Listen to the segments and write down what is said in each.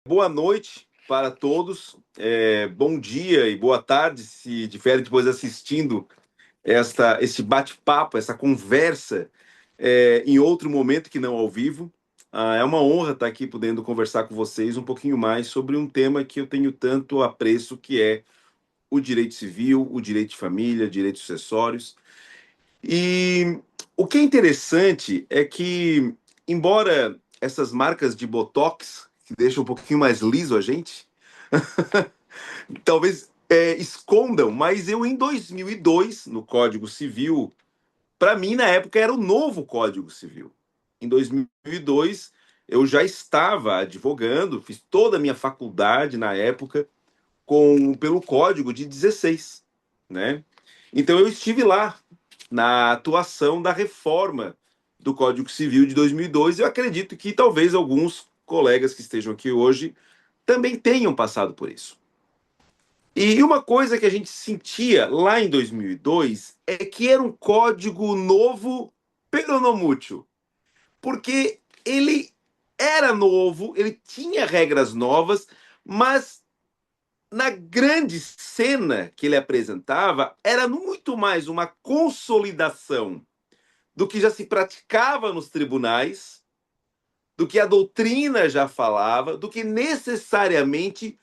Boa noite para todos. Bom dia e boa tarde, se tiver depois assistindo esse bate-papo, essa conversa em outro momento que não ao vivo. É uma honra estar aqui podendo conversar com vocês um pouquinho mais sobre um tema que eu tenho tanto apreço, que é o direito civil, o direito de família, direitos sucessórios. E o que é interessante é que, embora essas marcas de Botox, que deixam um pouquinho mais liso a gente, talvez escondam, mas eu em 2002, no Código Civil, para mim na época era o novo Código Civil. Em 2002 eu já estava advogando, fiz toda a minha faculdade na época pelo Código de 16, né? Então eu estive lá na atuação da reforma do Código Civil de 2002 e eu acredito que talvez alguns colegas que estejam aqui hoje também tenham passado por isso. E uma coisa que a gente sentia lá em 2002 é que era um código novo, peronomútil, porque ele era novo, ele tinha regras novas, mas na grande cena que ele apresentava era muito mais uma consolidação do que já se praticava nos tribunais, do que a doutrina já falava, do que necessariamente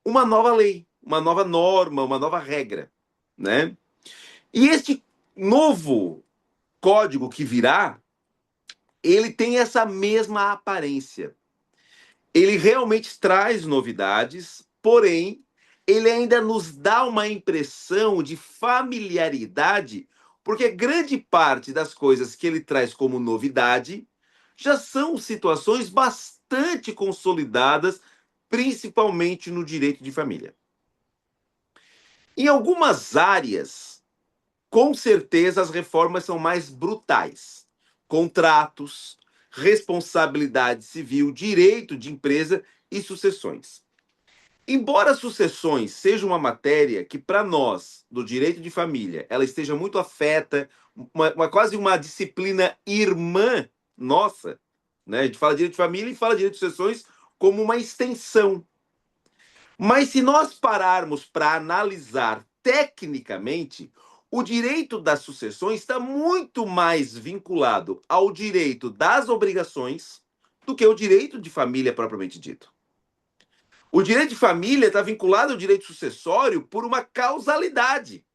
uma nova lei, uma nova norma, uma nova regra, né? E este novo código que virá, ele tem essa mesma aparência. Ele realmente traz novidades, porém, ele ainda nos dá uma impressão de familiaridade, porque grande parte das coisas que ele traz como novidade já são situações bastante consolidadas, principalmente no direito de família. Em algumas áreas, com certeza as reformas são mais brutais. Contratos, responsabilidade civil, direito de empresa e sucessões. Embora sucessões seja uma matéria que, para nós, do direito de família, ela esteja muito afeta, quase uma disciplina irmã nossa, né? A gente fala direito de família e fala direito de sucessões como uma extensão. Mas se nós pararmos para analisar tecnicamente, o direito das sucessões está muito mais vinculado ao direito das obrigações do que o direito de família propriamente dito. O direito de família está vinculado ao direito sucessório por uma causalidade,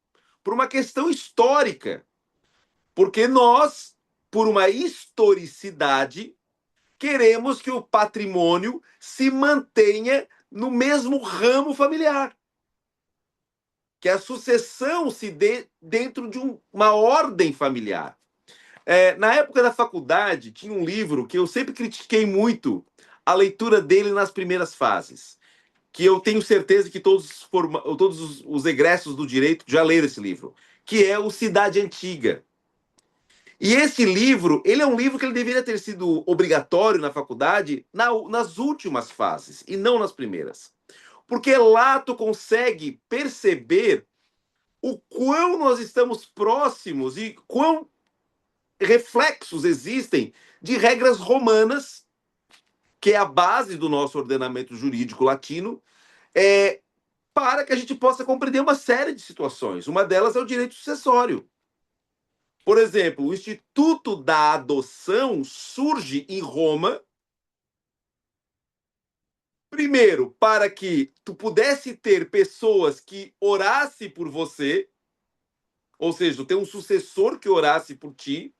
por uma questão histórica. Porque nós, por uma historicidade, queremos que o patrimônio se mantenha no mesmo ramo familiar. Que a sucessão se dê dentro de uma ordem familiar. Na época da faculdade, tinha um livro que eu sempre critiquei muito a leitura dele nas primeiras fases, que eu tenho certeza que todos os egressos do direito já leram esse livro, que é o Cidade Antiga. E esse livro, ele é um livro que ele deveria ter sido obrigatório na faculdade nas últimas fases, e não nas primeiras. Porque lá tu consegue perceber o quão nós estamos próximos e quão reflexos existem de regras romanas, que é a base do nosso ordenamento jurídico latino, para que a gente possa compreender uma série de situações. Uma delas é o direito sucessório. Por exemplo, o Instituto da Adoção surge em Roma, primeiro, para que tu pudesse ter pessoas que orassem por você, ou seja, ter um sucessor que orasse por ti,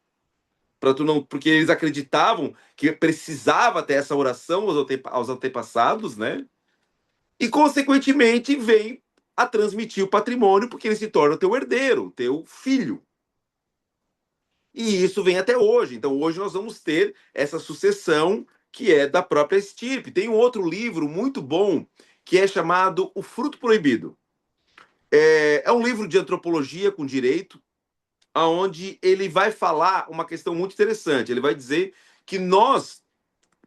para tu não, porque eles acreditavam que precisava ter essa oração aos antepassados, né? E consequentemente vem a transmitir o patrimônio, porque ele se torna teu herdeiro, teu filho. E isso vem até hoje. Então, hoje nós vamos ter essa sucessão que é da própria estirpe. Tem um outro livro muito bom que é chamado O Fruto Proibido. É um livro de antropologia com direito, onde ele vai falar uma questão muito interessante. Ele vai dizer que nós,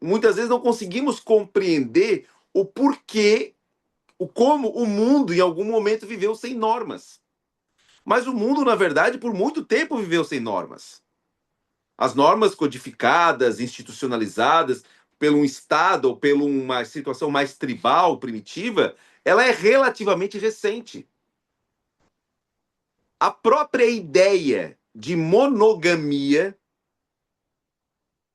muitas vezes, não conseguimos compreender o porquê, como o mundo, em algum momento, viveu sem normas. Mas o mundo, na verdade, por muito tempo viveu sem normas. As normas codificadas, institucionalizadas, pelo um estado ou por uma situação mais tribal, primitiva, ela é relativamente recente. A própria ideia de monogamia,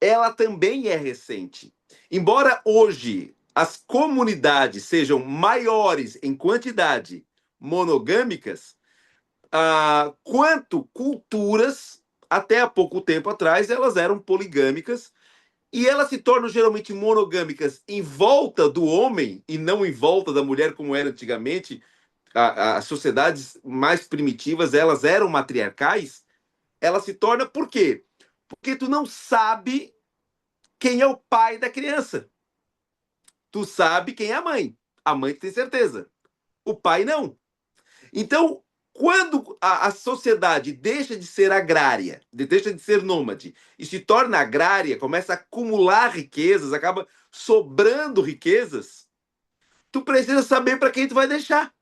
ela também é recente. Embora hoje as comunidades sejam maiores em quantidade monogâmicas, quanto culturas, até há pouco tempo atrás, elas eram poligâmicas e elas se tornam geralmente monogâmicas em volta do homem e não em volta da mulher, como era antigamente. As sociedades mais primitivas, elas eram matriarcais. Ela se torna por quê? Porque tu não sabe quem é o pai da criança. Tu sabe quem é a mãe. A mãe tem certeza. O pai não. Então, quando a sociedade deixa de ser agrária, deixa de ser nômade e se torna agrária, começa a acumular riquezas, acaba sobrando riquezas, tu precisa saber para quem tu vai deixar.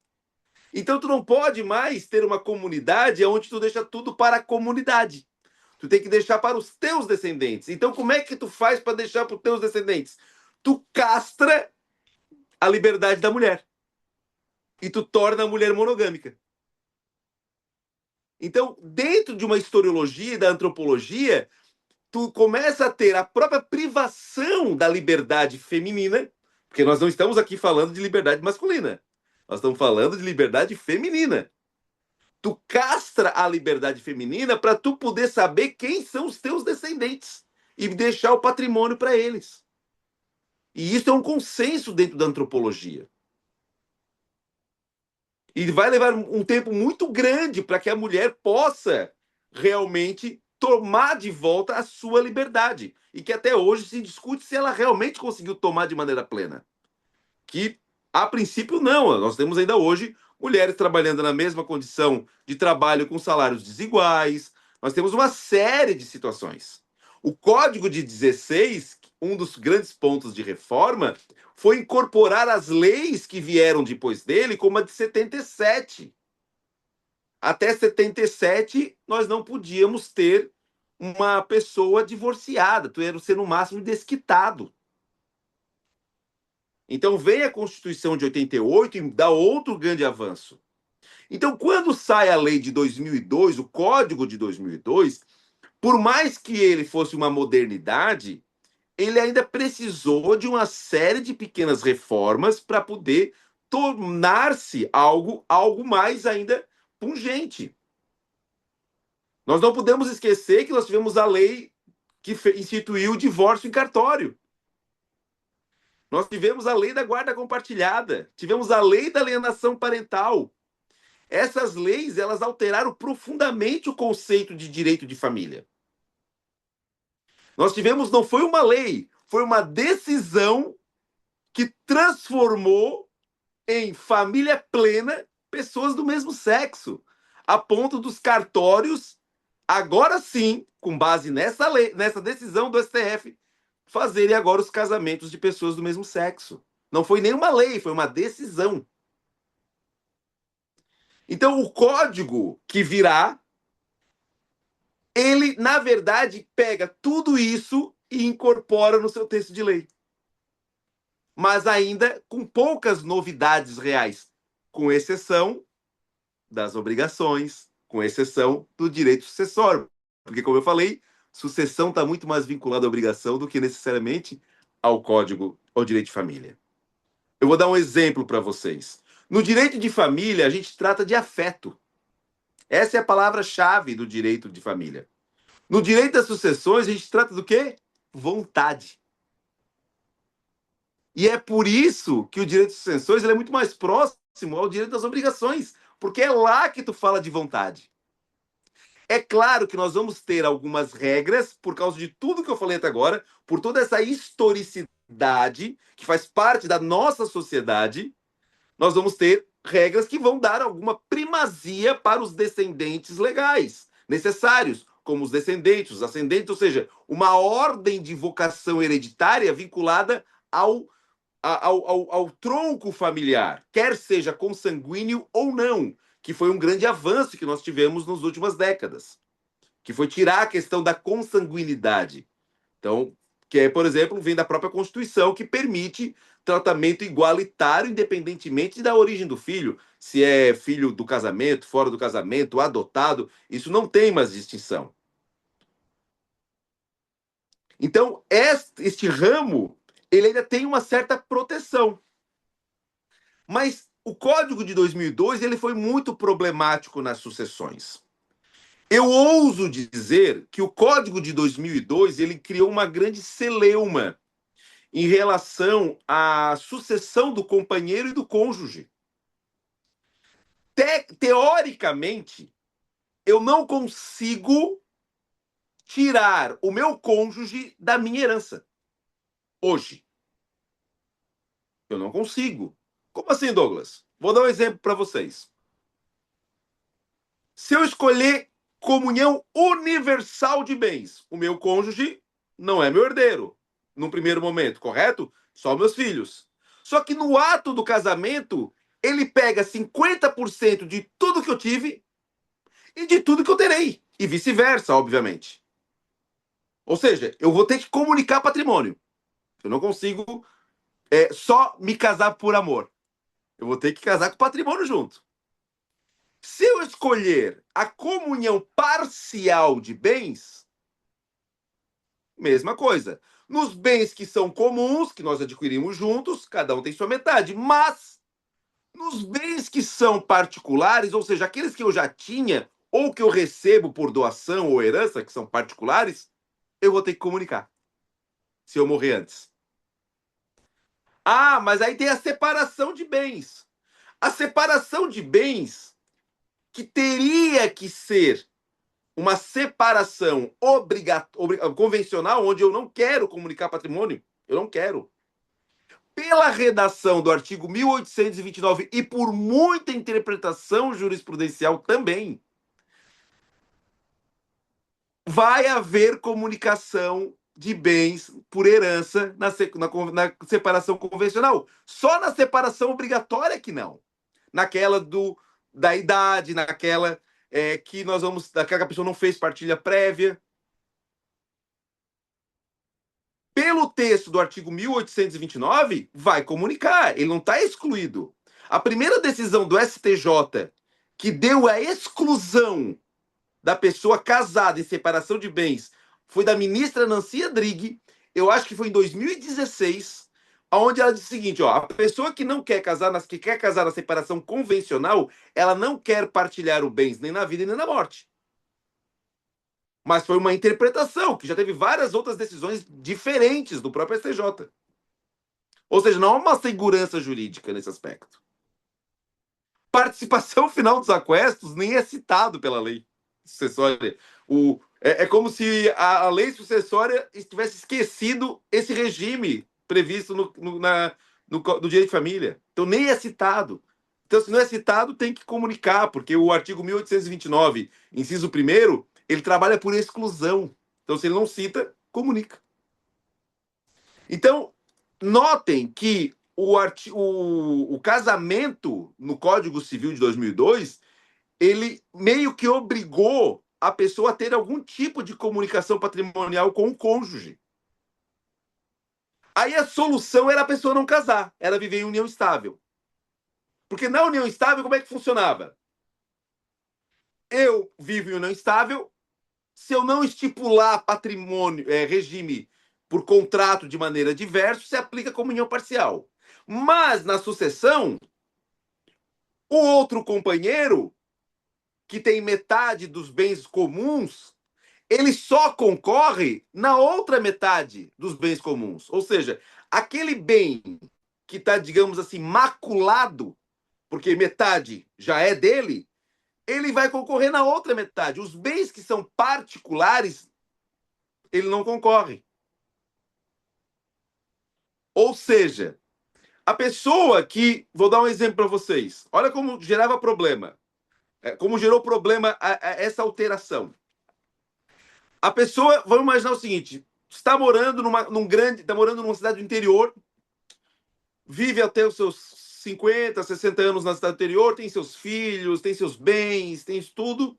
Então, tu não pode mais ter uma comunidade onde tu deixa tudo para a comunidade. Tu tem que deixar para os teus descendentes. Então, como é que tu faz para deixar para os teus descendentes? Tu castra a liberdade da mulher. E tu torna a mulher monogâmica. Então, dentro de uma historiologia e da antropologia, tu começa a ter a própria privação da liberdade feminina, porque nós não estamos aqui falando de liberdade masculina. Nós estamos falando de liberdade feminina. Tu castra a liberdade feminina para tu poder saber quem são os teus descendentes e deixar o patrimônio para eles. E isso é um consenso dentro da antropologia. E vai levar um tempo muito grande para que a mulher possa realmente tomar de volta a sua liberdade. E que até hoje se discute se ela realmente conseguiu tomar de maneira plena. Que, a princípio, não. Nós temos ainda hoje mulheres trabalhando na mesma condição de trabalho com salários desiguais. Nós temos uma série de situações. O Código de 16, um dos grandes pontos de reforma, foi incorporar as leis que vieram depois dele, como a de 77. Até 77, nós não podíamos ter uma pessoa divorciada. Tu era ser no máximo desquitado. Então vem a Constituição de 88 e dá outro grande avanço. Então, quando sai a lei de 2002, o Código de 2002, por mais que ele fosse uma modernidade, ele ainda precisou de uma série de pequenas reformas para poder tornar-se algo mais ainda pungente. Nós não podemos esquecer que nós tivemos a lei que instituiu o divórcio em cartório. Nós tivemos a lei da guarda compartilhada, tivemos a lei da alienação parental. Essas leis, elas alteraram profundamente o conceito de direito de família. Nós tivemos, não foi uma lei, foi uma decisão que transformou em família plena pessoas do mesmo sexo, a ponto dos cartórios, agora sim, com base nessa lei, nessa decisão do STF, fazerem agora os casamentos de pessoas do mesmo sexo. Não foi nenhuma lei, foi uma decisão. Então, o código que virá, ele, na verdade, pega tudo isso e incorpora no seu texto de lei. Mas ainda com poucas novidades reais, com exceção das obrigações, com exceção do direito sucessório. Porque, como eu falei, sucessão está muito mais vinculada à obrigação do que necessariamente ao código, ao direito de família. Eu vou dar um exemplo para vocês. No direito de família, a gente trata de afeto. Essa é a palavra-chave do direito de família. No direito das sucessões, a gente trata do quê? Vontade. E é por isso que o direito de sucessões ele é muito mais próximo ao direito das obrigações, porque é lá que tu fala de vontade. É claro que nós vamos ter algumas regras, por causa de tudo que eu falei até agora, por toda essa historicidade que faz parte da nossa sociedade, nós vamos ter regras que vão dar alguma primazia para os descendentes legais, necessários, como os descendentes, os ascendentes, ou seja, uma ordem de vocação hereditária vinculada ao tronco familiar, quer seja consanguíneo ou não, que foi um grande avanço que nós tivemos nas últimas décadas, que foi tirar a questão da consanguinidade. Então, que é, por exemplo, vem da própria Constituição, que permite tratamento igualitário, independentemente da origem do filho, se é filho do casamento, fora do casamento, adotado, isso não tem mais distinção. Então, este ramo, ele ainda tem uma certa proteção. Mas o Código de 2002 ele foi muito problemático nas sucessões. Eu ouso dizer que o Código de 2002 ele criou uma grande celeuma em relação à sucessão do companheiro e do cônjuge. Teoricamente, eu não consigo tirar o meu cônjuge da minha herança hoje. Eu não consigo. Como assim, Douglas? Vou dar um exemplo para vocês. Se eu escolher comunhão universal de bens, o meu cônjuge não é meu herdeiro, num primeiro momento, correto? Só meus filhos. Só que no ato do casamento, ele pega 50% de tudo que eu tive e de tudo que eu terei. E vice-versa, obviamente. Ou seja, eu vou ter que comunicar patrimônio. Eu não consigo só me casar por amor. Eu vou ter que casar com patrimônio junto. Se eu escolher a comunhão parcial de bens, mesma coisa. Nos bens que são comuns, que nós adquirimos juntos, cada um tem sua metade. Mas nos bens que são particulares, ou seja, aqueles que eu já tinha ou que eu recebo por doação ou herança, que são particulares, eu vou ter que comunicar. Se eu morrer antes. Ah, mas aí tem a separação de bens. A separação de bens, que teria que ser uma separação convencional, onde eu não quero comunicar patrimônio, eu não quero. Pela redação do artigo 1829 e por muita interpretação jurisprudencial também, vai haver comunicação de bens por herança na separação convencional. Só na separação obrigatória que não. Naquela da idade, naquela que nós vamos. Daquela que a pessoa não fez partilha prévia. Pelo texto do artigo 1829, vai comunicar, ele não está excluído. A primeira decisão do STJ que deu a exclusão da pessoa casada em separação de bens foi da ministra Nancy Andrighi, eu acho que foi em 2016, onde ela disse o seguinte, ó, a pessoa que não quer casar, que quer casar na separação convencional, ela não quer partilhar os bens nem na vida nem na morte. Mas foi uma interpretação, que já teve várias outras decisões diferentes do próprio STJ. Ou seja, não há uma segurança jurídica nesse aspecto. Participação final dos aquestos nem é citado pela lei sucessória. É como se a lei sucessória tivesse esquecido esse regime previsto no direito de família. Então, nem é citado. Então, se não é citado, tem que comunicar, porque o artigo 1829, inciso 1º, ele trabalha por exclusão. Então, se ele não cita, comunica. Então, notem que o casamento no Código Civil de 2002, ele meio que obrigou a pessoa a ter algum tipo de comunicação patrimonial com o cônjuge. Aí a solução era a pessoa não casar, era viver em união estável. Porque na união estável, como é que funcionava? Eu vivo em união estável, se eu não estipular patrimônio, regime por contrato de maneira diversa, se aplica como união parcial. Mas na sucessão, o outro companheiro, que tem metade dos bens comuns, ele só concorre na outra metade dos bens comuns. Ou seja, aquele bem que está, digamos assim, maculado, porque metade já é dele, ele vai concorrer na outra metade. Os bens que são particulares, ele não concorre. Ou seja, a pessoa que. Vou dar um exemplo para vocês. Olha como gerava problema. Como gerou problema essa alteração. A pessoa, vamos imaginar o seguinte: está morando está morando numa cidade do interior, vive até os seus 50, 60 anos na cidade do interior, tem seus filhos, tem seus bens, tem tudo,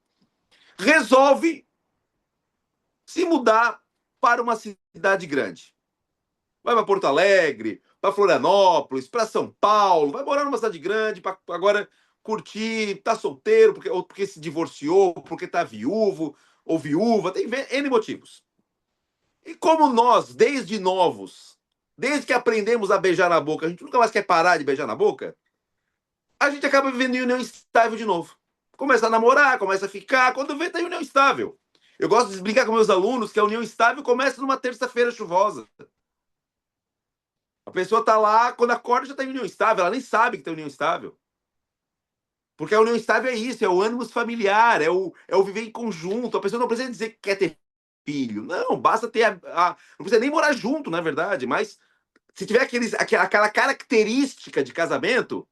resolve se mudar para uma cidade grande. vai para Porto Alegre, para Florianópolis, para São Paulo, vai morar numa cidade grande para agora curtir, tá solteiro, porque, ou porque se divorciou, porque tá viúvo ou viúva, tem N motivos. E como nós, desde novos, desde que aprendemos a beijar na boca, a gente nunca mais quer parar de beijar na boca, a gente acaba vivendo em união estável de novo. Começa a namorar, começa a ficar, quando vê, tá em união estável. Eu gosto de explicar com meus alunos que a união estável começa numa terça-feira chuvosa. A pessoa tá lá, quando acorda já tá em união estável, ela nem sabe que tá em união estável. Porque a união estável é isso, é o ânimos familiar, é o viver em conjunto. A pessoa não precisa dizer que quer ter filho. Não, basta ter não precisa nem morar junto, na verdade, mas se tiver aquela característica de casamento,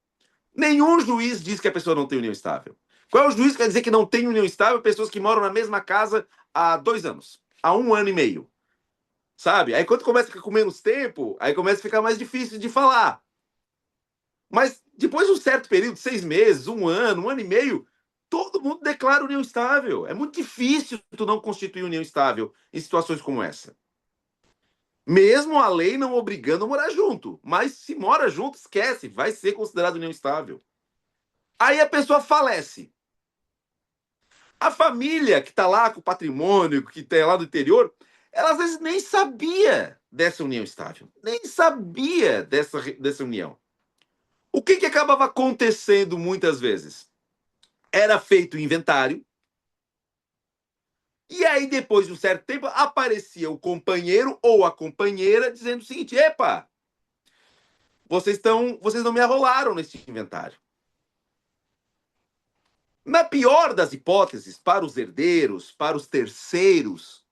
nenhum juiz diz que a pessoa não tem união estável. Qual é o juiz que quer dizer que não tem união estável? Pessoas que moram na mesma casa há 2 anos, há 1 ano e meio. Sabe? Aí quando começa a ficar com menos tempo, aí começa a ficar mais difícil de falar. Mas depois de um certo período, 6 meses, 1 ano, 1 ano e meio, todo mundo declara união estável. É muito difícil tu não constituir união estável em situações como essa. Mesmo a lei não obrigando a morar junto. Mas se mora junto, esquece, vai ser considerado união estável. Aí a pessoa falece. A família que está lá com o patrimônio, que está lá do interior, ela às vezes nem sabia dessa união estável. Nem sabia dessa união. O que acabava acontecendo muitas vezes? Era feito o inventário, e aí depois de um certo tempo aparecia o companheiro ou a companheira dizendo o seguinte: epa, vocês não me arrolaram nesse inventário. Na pior das hipóteses, para os herdeiros, para os terceiros,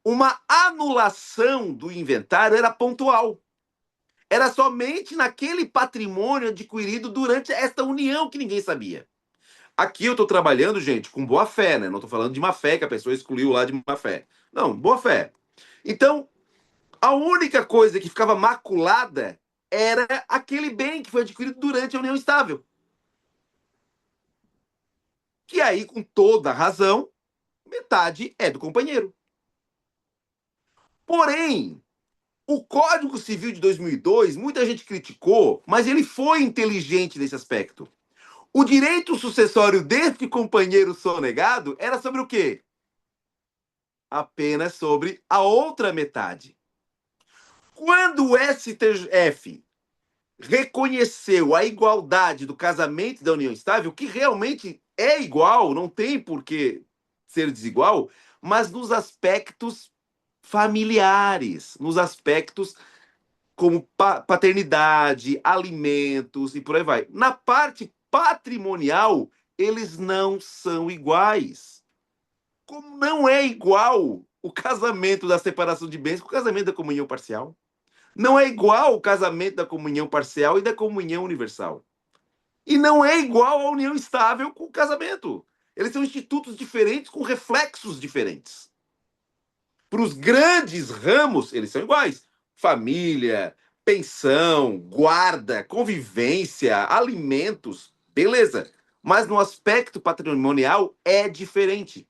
uma anulação do inventário era pontual. Era somente naquele patrimônio adquirido durante esta união que ninguém sabia. Aqui eu estou trabalhando, gente, com boa fé, né? Não estou falando de má fé que a pessoa excluiu lá de má fé. Não, boa fé. Então, a única coisa que ficava maculada era aquele bem que foi adquirido durante a união estável. Que aí, com toda a razão, metade é do companheiro. Porém, o Código Civil de 2002, muita gente criticou, mas ele foi inteligente nesse aspecto. O direito sucessório deste companheiro sonegado era sobre o quê? Apenas sobre a outra metade. Quando o STF reconheceu a igualdade do casamento e da união estável, que realmente é igual, não tem por que ser desigual, mas nos aspectos familiares, nos aspectos como paternidade, alimentos e por aí vai. Na parte patrimonial, eles não são iguais. Como não é igual o casamento da separação de bens com o casamento da comunhão parcial. Não é igual o casamento da comunhão parcial e da comunhão universal. E não é igual a união estável com o casamento. Eles são institutos diferentes com reflexos diferentes. Para os grandes ramos, eles são iguais. Família, pensão, guarda, convivência, alimentos, beleza. Mas no aspecto patrimonial é diferente.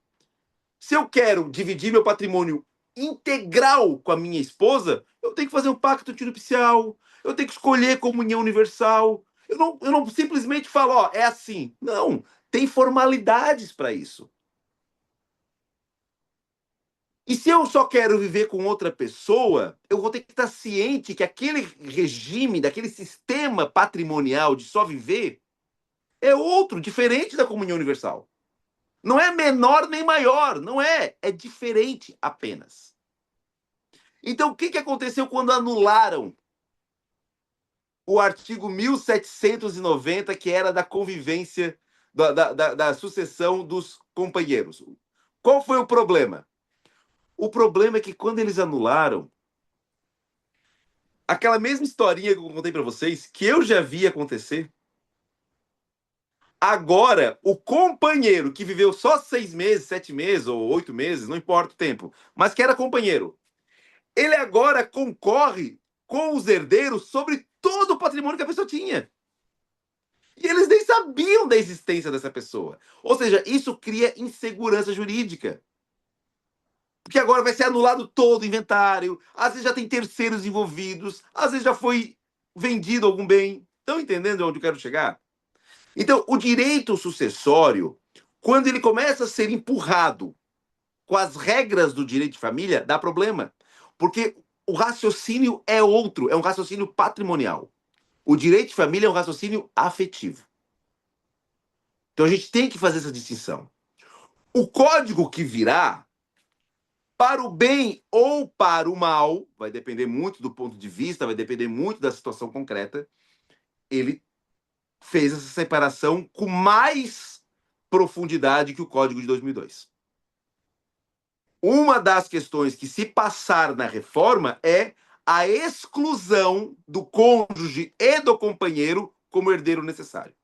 Se eu quero dividir meu patrimônio integral com a minha esposa, eu tenho que fazer um pacto nupcial, eu tenho que escolher comunhão universal. Eu não simplesmente falo, ó, é assim. Não, tem formalidades para isso. E se eu só quero viver com outra pessoa, eu vou ter que estar ciente que aquele regime, daquele sistema patrimonial de só viver, é outro, diferente da comunhão universal. Não é menor nem maior, não é. É diferente apenas. Então, o que aconteceu quando anularam o artigo 1790, que era da convivência, da sucessão dos companheiros? Qual foi o problema? O problema é que quando eles anularam, aquela mesma historinha que eu contei para vocês, que eu já vi acontecer, agora o companheiro que viveu só 6 meses, 7 meses ou 8 meses, não importa o tempo, mas que era companheiro, ele agora concorre com os herdeiros sobre todo o patrimônio que a pessoa tinha. E eles nem sabiam da existência dessa pessoa. Ou seja, isso cria insegurança jurídica. Porque agora vai ser anulado todo o inventário, às vezes já tem terceiros envolvidos, às vezes já foi vendido algum bem. Estão entendendo onde eu quero chegar? Então, o direito sucessório, quando ele começa a ser empurrado com as regras do direito de família, dá problema. Porque o raciocínio é outro, é um raciocínio patrimonial. O direito de família é um raciocínio afetivo. Então a gente tem que fazer essa distinção. O código que virá, para o bem ou para o mal, vai depender muito do ponto de vista, vai depender muito da situação concreta, ele fez essa separação com mais profundidade que o Código de 2002. Uma das questões que se passar na reforma é a exclusão do cônjuge e do companheiro como herdeiro necessário.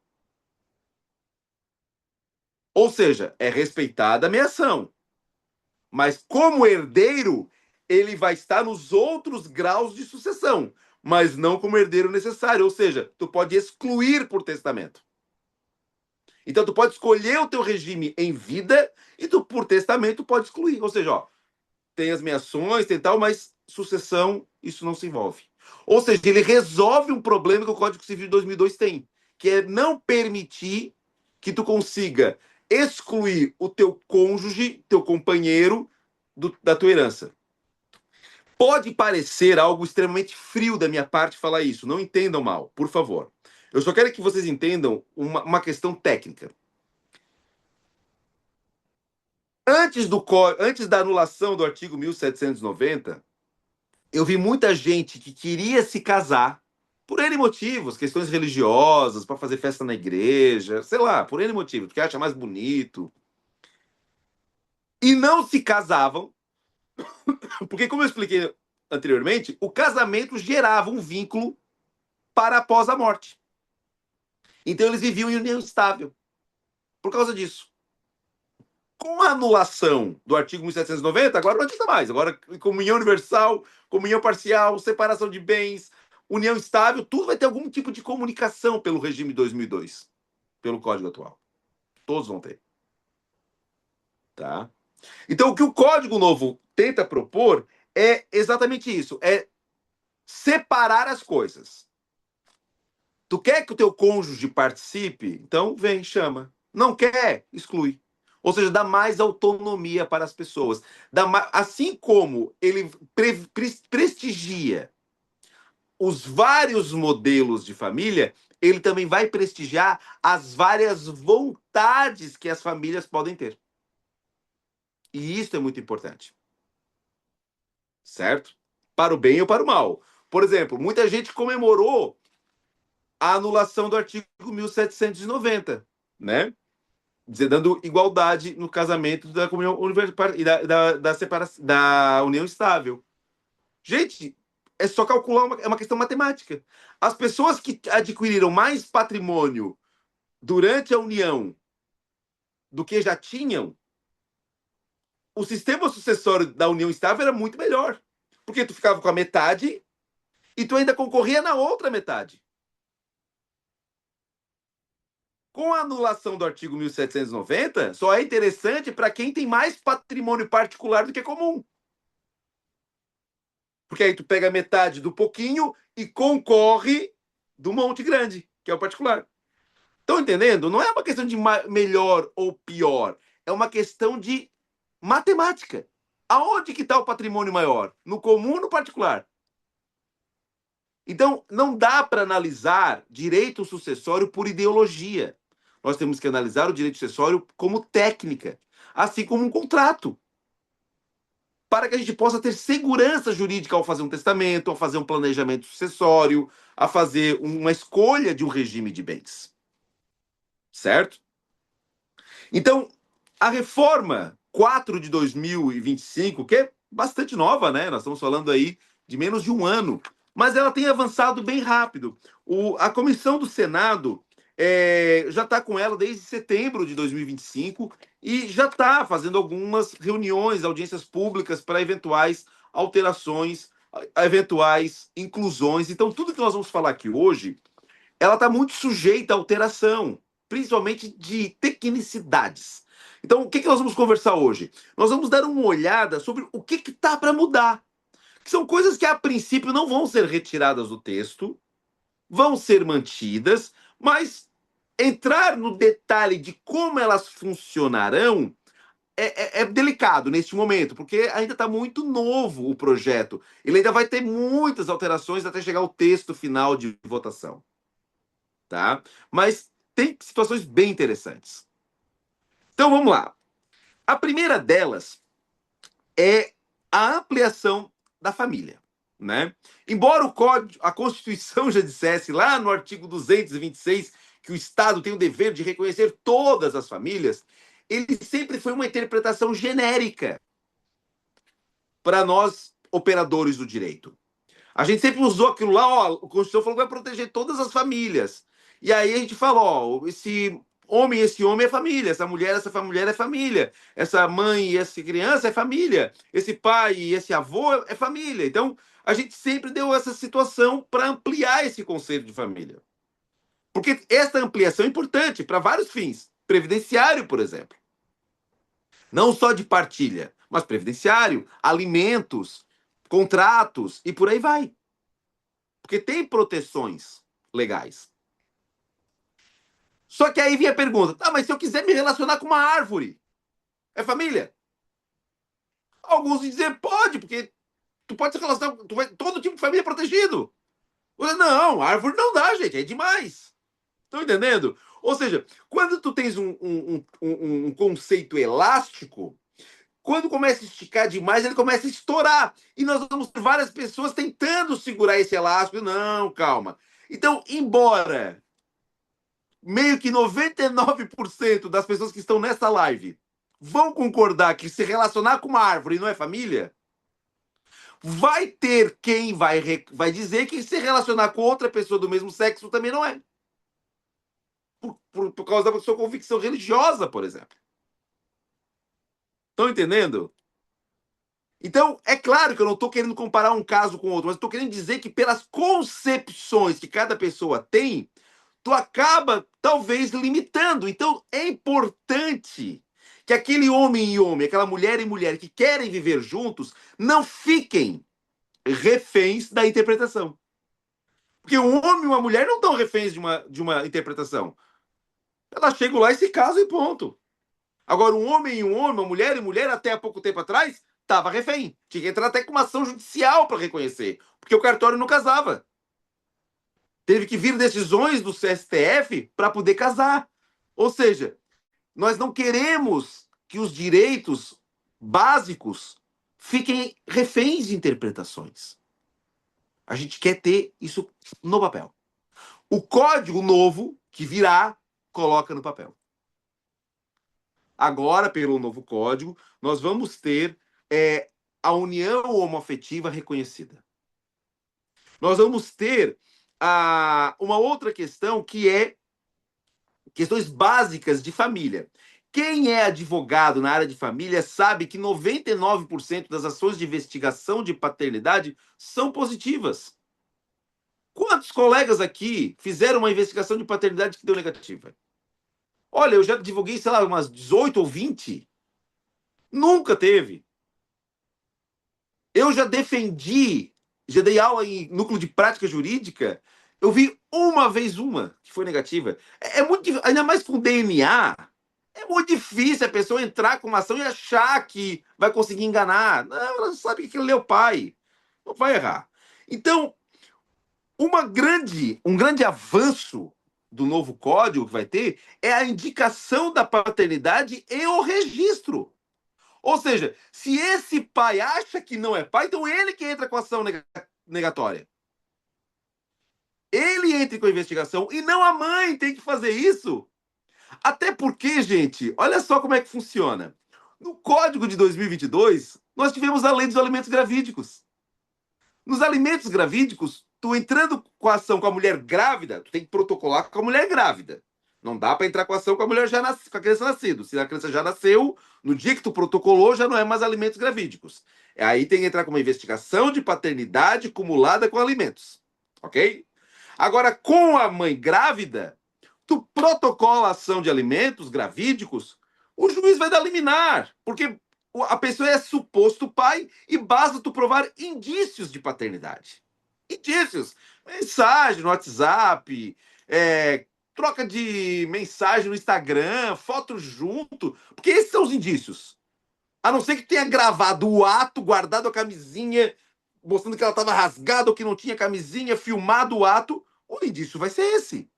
Ou seja, é respeitada a meação, mas como herdeiro, ele vai estar nos outros graus de sucessão, mas não como herdeiro necessário. Ou seja, tu pode excluir por testamento. Então, tu pode escolher o teu regime em vida e tu, por testamento, pode excluir. Ou seja, ó, tem as meações, tem tal, mas sucessão, isso não se envolve. Ou seja, ele resolve um problema que o Código Civil de 2002 tem, que é não permitir que tu consiga excluir o teu cônjuge, teu companheiro, da tua herança. Pode parecer algo extremamente frio da minha parte falar isso, não entendam mal, por favor. Eu só quero que vocês entendam uma questão técnica. Antes da anulação do artigo 1790, eu vi muita gente que queria se casar por N motivos, questões religiosas, para fazer festa na igreja, sei lá, por N motivos, porque acha mais bonito. E não se casavam, porque, como eu expliquei anteriormente, o casamento gerava um vínculo para após a morte. Então eles viviam em união estável por causa disso. Com a anulação do artigo 1790, agora não adianta mais. Agora, comunhão universal, comunhão parcial, separação de bens, união estável, tudo vai ter algum tipo de comunicação pelo regime 2002, pelo Código atual. Todos vão ter. Tá? Então, o que o Código Novo tenta propor é exatamente isso, é separar as coisas. Tu quer que o teu cônjuge participe? Então, vem, chama. Não quer? Exclui. Ou seja, dá mais autonomia para as pessoas. Assim como ele prestigia os vários modelos de família, ele também vai prestigiar as várias vontades que as famílias podem ter. E isso é muito importante. Certo? Para o bem ou para o mal. Por exemplo, muita gente comemorou a anulação do artigo 1790, né? Dando igualdade no casamento da comunhão e da separação, da união estável. Gente, é só calcular, é uma questão matemática. As pessoas que adquiriram mais patrimônio durante a união do que já tinham, o sistema sucessório da união estável era muito melhor. Porque tu ficava com a metade e tu ainda concorria na outra metade. Com a anulação do artigo 1790, só é interessante para quem tem mais patrimônio particular do que comum. Porque aí tu pega metade do pouquinho e concorre do monte grande, que é o particular. Estão entendendo? Não é uma questão de melhor ou pior. É uma questão de matemática. Aonde que está o patrimônio maior? No comum ou no particular? Então, não dá para analisar direito sucessório por ideologia. Nós temos que analisar o direito sucessório como técnica, assim como um contrato, para que a gente possa ter segurança jurídica ao fazer um testamento, ao fazer um planejamento sucessório, a fazer uma escolha de um regime de bens. Certo? Então, a reforma 4 de 2025, que é bastante nova, né? Nós estamos falando aí de menos de um ano, mas ela tem avançado bem rápido. A comissão do Senado já está com ela desde setembro de 2025 e já está fazendo algumas reuniões, audiências públicas para eventuais alterações, eventuais inclusões. Então, tudo que nós vamos falar aqui hoje, ela está muito sujeita à alteração, principalmente de tecnicidades. Então, o que nós vamos conversar hoje? Nós vamos dar uma olhada sobre o que está para mudar. Que são coisas que, a princípio, não vão ser retiradas do texto, vão ser mantidas, mas entrar no detalhe de como elas funcionarão é delicado neste momento, porque ainda está muito novo o projeto. Ele ainda vai ter muitas alterações até chegar ao texto final de votação. Tá? Mas tem situações bem interessantes. Então vamos lá. A primeira delas é a ampliação da família. Né? Embora a Constituição já dissesse lá no artigo 226 que o Estado tem o dever de reconhecer todas as famílias, ele sempre foi uma interpretação genérica para nós, operadores do direito. A gente sempre usou aquilo lá, ó, a Constituição falou que vai proteger todas as famílias. E aí a gente fala, ó, esse homem é família, essa mulher é família, essa mãe e essa criança é família, esse pai e esse avô é família. Então, a gente sempre deu essa situação para ampliar esse conceito de família. Porque essa ampliação é importante para vários fins. Previdenciário, por exemplo. Não só de partilha, mas previdenciário, alimentos, contratos e por aí vai. Porque tem proteções legais. Só que aí vem a pergunta, tá, mas se eu quiser me relacionar com uma árvore, é família? Alguns dizem, pode, porque tu pode se relacionar, todo tipo de família é protegido. Não, árvore não dá, gente, é demais. Estão entendendo? Ou seja, quando tu tens um conceito elástico, quando começa a esticar demais, ele começa a estourar. E nós vamos ter várias pessoas tentando segurar esse elástico. Não, calma. Então, embora meio que 99% das pessoas que estão nessa live vão concordar que se relacionar com uma árvore não é família, vai ter quem vai dizer que se relacionar com outra pessoa do mesmo sexo também não é. Por causa da sua convicção religiosa, por exemplo. Estão entendendo? Então, é claro que eu não estou querendo comparar um caso com outro, mas estou querendo dizer que pelas concepções que cada pessoa tem, tu acaba, talvez, limitando. Então, é importante que aquele homem e homem, aquela mulher e mulher que querem viver juntos, não fiquem reféns da interpretação. Porque um homem e uma mulher não estão reféns de uma interpretação. Elas chegam lá e se casam e ponto. Agora, um homem e um homem, uma mulher e mulher, até há pouco tempo atrás, estava refém. Tinha que entrar até com uma ação judicial para reconhecer, porque o cartório não casava. Teve que vir decisões do STF para poder casar. Ou seja, nós não queremos que os direitos básicos fiquem reféns de interpretações. A gente quer ter isso no papel. O código novo que virá, coloca no papel. Agora, pelo novo código, nós vamos ter a união homoafetiva reconhecida. Nós vamos ter uma outra questão que é questões básicas de família. Quem é advogado na área de família sabe que 99% das ações de investigação de paternidade são positivas. Quantos colegas aqui fizeram uma investigação de paternidade que deu negativa? Olha, eu já divulguei, sei lá, umas 18 ou 20. Nunca teve. Eu já defendi, já dei aula em núcleo de prática jurídica, eu vi uma vez uma que foi negativa. É muito difícil, ainda mais com DNA, é muito difícil a pessoa entrar com uma ação e achar que vai conseguir enganar. Não, ela sabe que ele é o pai. Não vai errar. Então, um grande avanço do novo código que vai ter é a indicação da paternidade e o registro. Ou seja, se esse pai acha que não é pai, então ele que entra com a ação negatória. Ele entra com a investigação e não a mãe tem que fazer isso. Até porque, gente, olha só como é que funciona. No Código de 2022, nós tivemos a lei dos alimentos gravídicos. Nos alimentos gravídicos, tu entrando com a ação com a mulher grávida, tu tem que protocolar com a mulher grávida. Não dá para entrar com a ação com a mulher com a criança nascida. Se a criança já nasceu, no dia que tu protocolou, já não é mais alimentos gravídicos. Aí tem que entrar com uma investigação de paternidade acumulada com alimentos. Ok? Agora, com a mãe grávida, tu protocola a ação de alimentos gravídicos o juiz vai dar liminar, porque a pessoa é suposto pai e basta tu provar indícios de paternidade. Indícios. Mensagem no WhatsApp, troca de mensagem no Instagram, foto junto, porque esses são os indícios. A não ser que tenha gravado o ato, guardado a camisinha, mostrando que ela estava rasgada ou que não tinha camisinha, filmado o ato, o indício vai ser esse.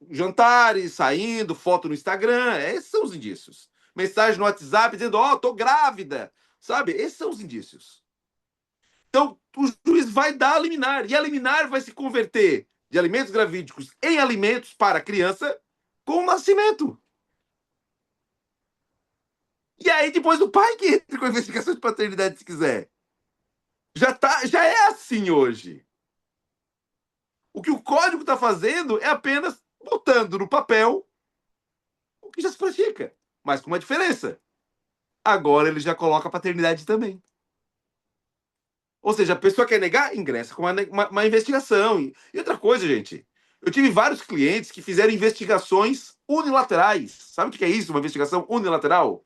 Jantares, saindo, foto no Instagram, esses são os indícios. Mensagem no WhatsApp dizendo, ó, tô grávida, sabe? Esses são os indícios. Então, o juiz vai dar a liminar, e a liminar vai se converter de alimentos gravídicos em alimentos para a criança com o nascimento. E aí, depois o pai que entra com a investigação de paternidade, se quiser. Já é assim hoje. O que o código está fazendo é apenas botando no papel o que já se pratica, mas com uma diferença. Agora ele já coloca a paternidade também. Ou seja, a pessoa quer negar, ingressa com uma investigação. E outra coisa, gente, eu tive vários clientes que fizeram investigações unilaterais. Sabe o que é isso, uma investigação unilateral?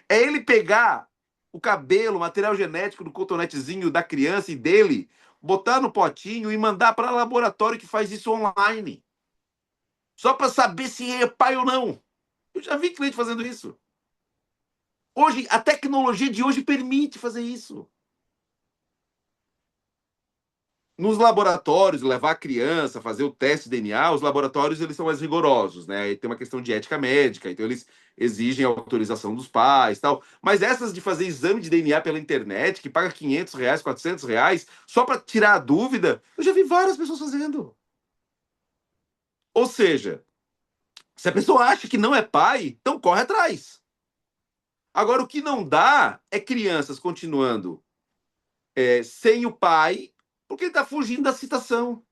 É ele pegar o cabelo, o material genético do cotonetezinho da criança e dele, botar no potinho e mandar para laboratório que faz isso online. Só para saber se é pai ou não. Eu já vi cliente fazendo isso. Hoje, a tecnologia de hoje permite fazer isso. Nos laboratórios, levar a criança, fazer o teste de DNA, os laboratórios eles são mais rigorosos, né? E tem uma questão de ética médica, então eles exigem a autorização dos pais, tal. Mas essas de fazer exame de DNA pela internet, que paga R$ 500, R$ 400, só para tirar a dúvida, eu já vi várias pessoas fazendo. Ou seja, se a pessoa acha que não é pai, então corre atrás. Agora, o que não dá é crianças continuando sem o pai, porque ele está fugindo da citação.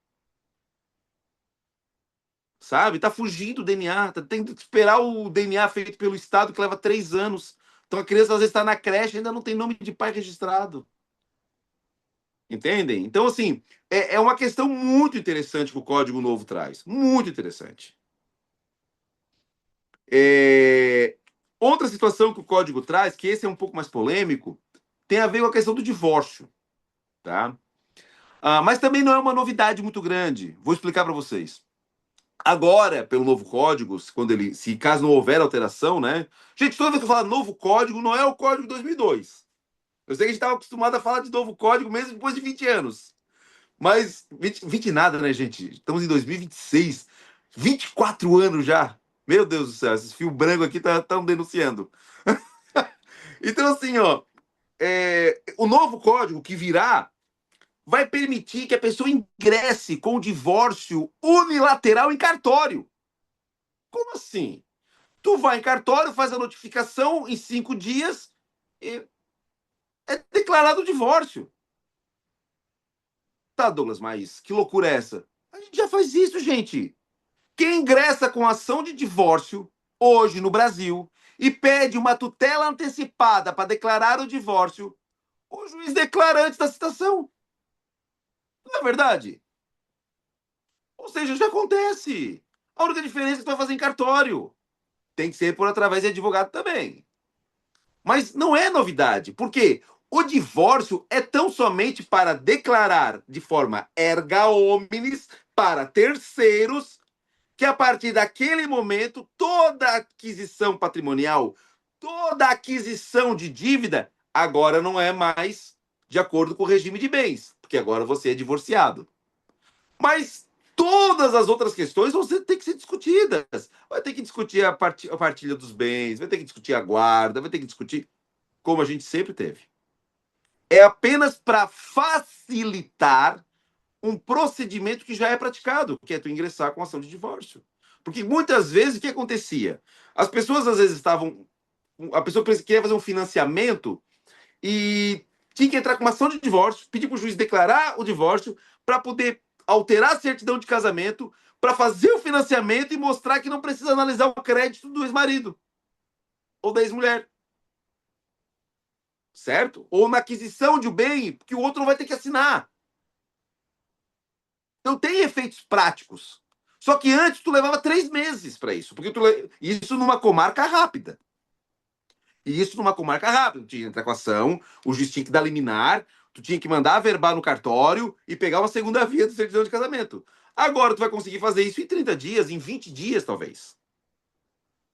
Sabe? Tá fugindo do DNA, tem que esperar o DNA feito pelo Estado, que leva 3 anos. Então a criança às vezes está na creche e ainda não tem nome de pai registrado. Entendem? Então, assim, é uma questão muito interessante que o Código Novo traz. Muito interessante. Outra situação que o Código traz, que esse é um pouco mais polêmico, tem a ver com a questão do divórcio. Tá? Mas também não é uma novidade muito grande. Vou explicar para vocês. Agora, pelo novo código, quando ele, se caso não houver alteração, né? Gente, toda vez que eu falo novo código, não é o código de 2002. Eu sei que a gente estava acostumado a falar de novo código mesmo depois de 20 anos. Mas 20 nada, né, gente? Estamos em 2026. 24 anos já. Meu Deus do céu, esses fios brancos aqui estão denunciando. Então, assim, ó, o novo código que virá vai permitir que a pessoa ingresse com o divórcio unilateral em cartório. Como assim? Tu vai em cartório, faz a notificação em 5 dias e é declarado o divórcio. Tá, Douglas, mas que loucura é essa? A gente já faz isso, gente. Quem ingressa com ação de divórcio hoje no Brasil e pede uma tutela antecipada para declarar o divórcio, o juiz declara antes da citação. Não é verdade? Ou seja, já acontece. A única diferença é que tu vai fazer em cartório. Tem que ser por através de advogado também. Mas não é novidade, porque o divórcio é tão somente para declarar de forma erga omnes para terceiros que a partir daquele momento toda aquisição patrimonial, toda aquisição de dívida agora não é mais de acordo com o regime de bens, porque agora você é divorciado. Mas todas as outras questões vão ter que ser discutidas. Vai ter que discutir a partilha dos bens, vai ter que discutir a guarda, vai ter que discutir como a gente sempre teve. É apenas para facilitar um procedimento que já é praticado, que é tu ingressar com ação de divórcio. Porque muitas vezes o que acontecia? As pessoas às vezes estavam. A pessoa queria fazer um financiamento e tinha que entrar com uma ação de divórcio, pedir para o juiz declarar o divórcio para poder alterar a certidão de casamento, para fazer o financiamento e mostrar que não precisa analisar o crédito do ex-marido ou da ex-mulher. Certo? Ou na aquisição de um bem que o outro não vai ter que assinar. Então tem efeitos práticos. Só que antes tu levava 3 meses para isso, porque isso numa comarca rápida. E isso numa comarca rápida. Tu tinha que entrar com a ação, o juiz tinha que dar liminar, tu tinha que mandar averbar no cartório e pegar uma segunda via do certidão de casamento. Agora tu vai conseguir fazer isso em 30 dias, em 20 dias, talvez.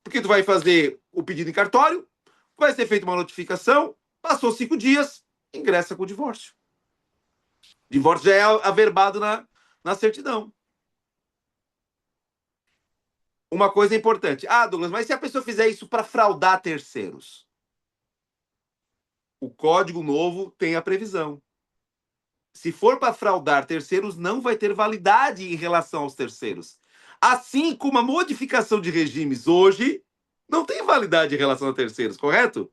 Porque tu vai fazer o pedido em cartório, vai ser feita uma notificação, passou 5 dias, ingressa com o divórcio. O divórcio já é averbado na certidão. Uma coisa importante. Ah, Douglas, mas se a pessoa fizer isso para fraudar terceiros? O Código Novo tem a previsão. Se for para fraudar terceiros, não vai ter validade em relação aos terceiros. Assim como a modificação de regimes hoje não tem validade em relação a terceiros, correto?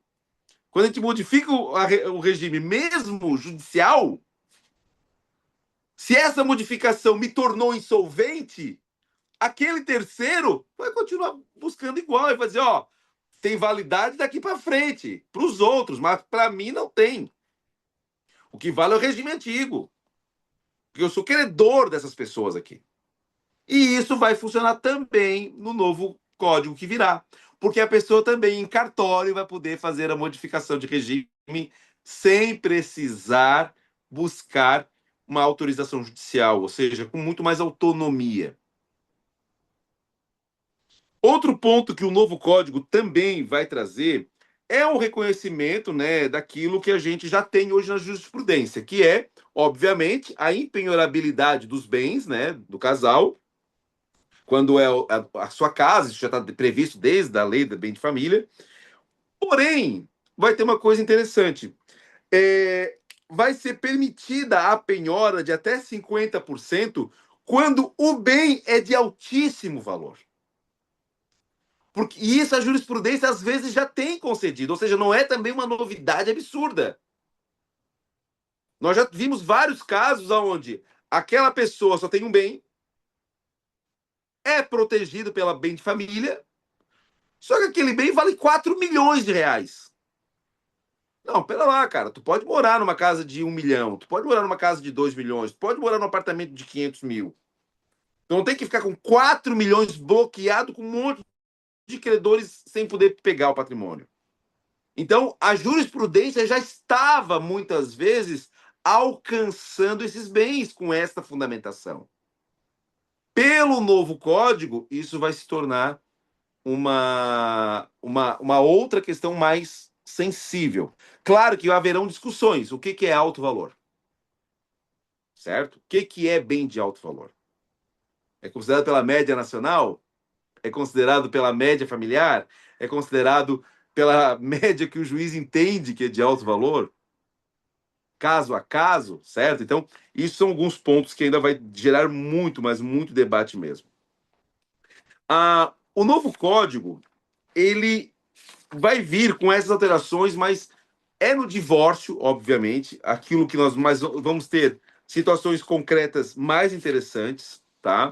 Quando a gente modifica o regime, mesmo judicial, se essa modificação me tornou insolvente, aquele terceiro vai continuar buscando igual e vai dizer, ó, tem validade daqui para frente, para os outros, mas para mim não tem. O que vale é o regime antigo. Porque eu sou credor dessas pessoas aqui. E isso vai funcionar também no novo código que virá. Porque a pessoa também em cartório vai poder fazer a modificação de regime sem precisar buscar uma autorização judicial, ou seja, com muito mais autonomia. Outro ponto que o novo código também vai trazer é o reconhecimento, né, daquilo que a gente já tem hoje na jurisprudência, que é, obviamente, a impenhorabilidade dos bens, né, do casal, quando é a sua casa, isso já está previsto desde a lei do bem de família. Porém, vai ter uma coisa interessante. Vai ser permitida a penhora de até 50% quando o bem é de altíssimo valor. Porque isso a jurisprudência às vezes já tem concedido, ou seja, não é também uma novidade absurda. Nós já vimos vários casos onde aquela pessoa só tem um bem, é protegido pela bem de família, só que aquele bem vale 4 milhões de reais. Não, pera lá, cara. Tu pode morar numa casa de 1 milhão, tu pode morar numa casa de 2 milhões, tu pode morar num apartamento de 500 mil. Tu não tem que ficar com 4 milhões bloqueado com um monte de credores sem poder pegar o patrimônio. Então, a jurisprudência já estava, muitas vezes, alcançando esses bens com esta fundamentação. Pelo novo código, isso vai se tornar uma outra questão mais sensível. Claro que haverão discussões. O que é alto valor? Certo? O que é bem de alto valor? É considerado pela média nacional? É considerado pela média familiar? É considerado pela média que o juiz entende que é de alto valor? Caso a caso, certo? Então, isso são alguns pontos que ainda vai gerar muito, mas muito debate mesmo. O novo código, ele vai vir com essas alterações, mas é no divórcio, obviamente, aquilo que nós mais vamos ter situações concretas mais interessantes, tá?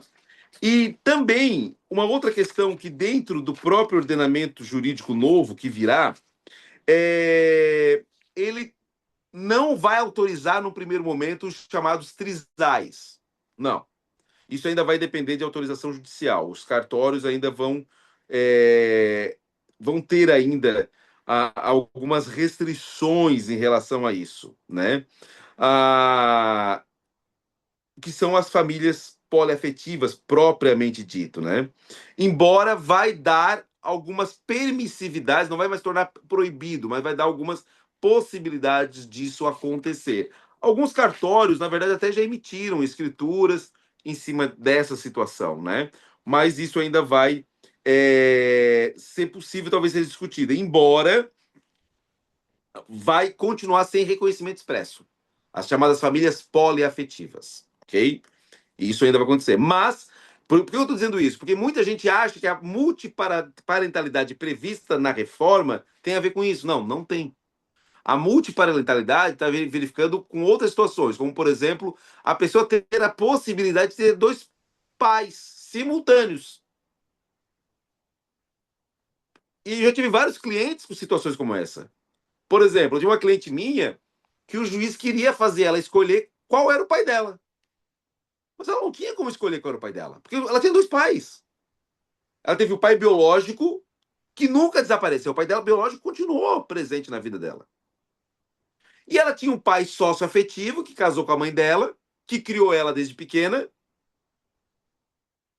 E também uma outra questão que dentro do próprio ordenamento jurídico novo que virá, ele não vai autorizar no primeiro momento os chamados trisais. Não. Isso ainda vai depender de autorização judicial. Os cartórios ainda vão ter ainda algumas restrições em relação a isso, né? Que são as famílias poliafetivas propriamente dito, né? Embora vai dar algumas permissividades, não vai mais tornar proibido, mas vai dar algumas possibilidades disso acontecer. Alguns cartórios, na verdade, até já emitiram escrituras em cima dessa situação, né? Mas isso ainda vai ser possível, talvez, ser discutido, embora vai continuar sem reconhecimento expresso. As chamadas famílias poliafetivas, ok? E isso ainda vai acontecer. Mas, por que eu estou dizendo isso? Porque muita gente acha que a multiparentalidade prevista na reforma tem a ver com isso. Não, não tem. A multiparentalidade está verificando com outras situações, como, por exemplo, a pessoa ter a possibilidade de ter dois pais simultâneos. E eu já tive vários clientes com situações como essa. Por exemplo, eu tinha uma cliente minha que o juiz queria fazer ela escolher qual era o pai dela. Mas ela não tinha como escolher qual era o pai dela, porque ela tinha dois pais. Ela teve o pai biológico, que nunca desapareceu. O pai dela biológico continuou presente na vida dela. E ela tinha um pai sócio-afetivo, que casou com a mãe dela, que criou ela desde pequena,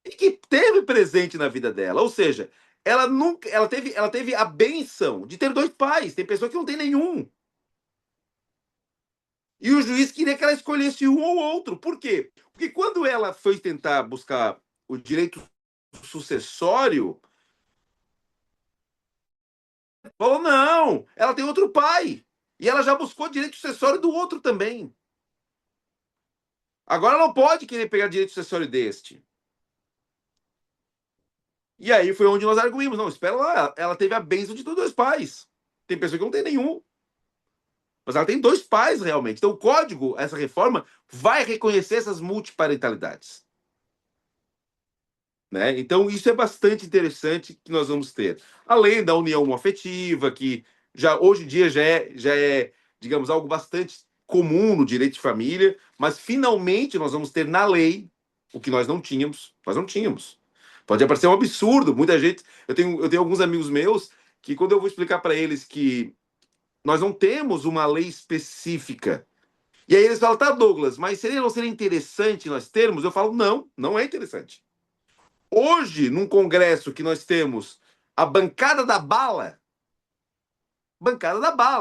e que teve presente na vida dela. Ou seja, ela nunca, ela teve a benção de ter dois pais. Tem pessoa que não tem nenhum. E o juiz queria que ela escolhesse um ou outro. Por quê? Porque quando ela foi tentar buscar o direito sucessório, falou: não, ela tem outro pai. E ela já buscou direito sucessório do outro também. Agora ela não pode querer pegar direito sucessório deste. E aí foi onde nós arguímos. Não, espera lá, ela teve a bênção de todos os pais. Tem pessoa que não tem nenhum. Mas ela tem dois pais realmente. Então o código, essa reforma, vai reconhecer essas multiparentalidades. Né? Então, isso é bastante interessante que nós vamos ter. Além da união afetiva, que já hoje em dia já é, digamos, algo bastante comum no direito de família, mas finalmente nós vamos ter na lei o que nós não tínhamos. Nós não tínhamos. Pode parecer um absurdo. Muita gente. Eu tenho alguns amigos meus que, quando eu vou explicar para eles que nós não temos uma lei específica. E aí eles falam: tá, Douglas, mas não seria interessante nós termos? Eu falo: não, não é interessante. Hoje, num congresso que nós temos a bancada da bala,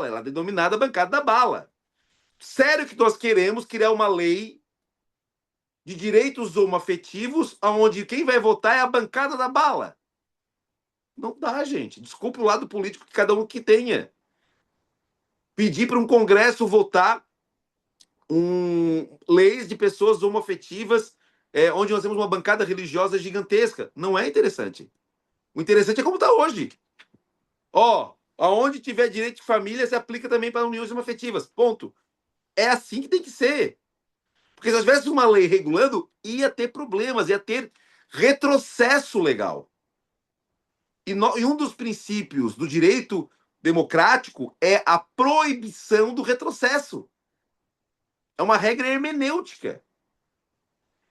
ela é denominada bancada da bala. Sério que nós queremos criar uma lei de direitos homoafetivos onde quem vai votar é a bancada da bala? Não dá, gente. Desculpa o lado político que cada um que tenha. Pedir para um congresso votar leis de pessoas homoafetivas, onde nós temos uma bancada religiosa gigantesca. Não é interessante. O interessante é como está hoje. Ó, aonde tiver direito de família, se aplica também para uniões homoafetivas. Ponto. É assim que tem que ser. Porque se nós tivéssemos uma lei regulando, ia ter problemas, ia ter retrocesso legal. E um dos princípios do direito democrático é a proibição do retrocesso. É uma regra hermenêutica.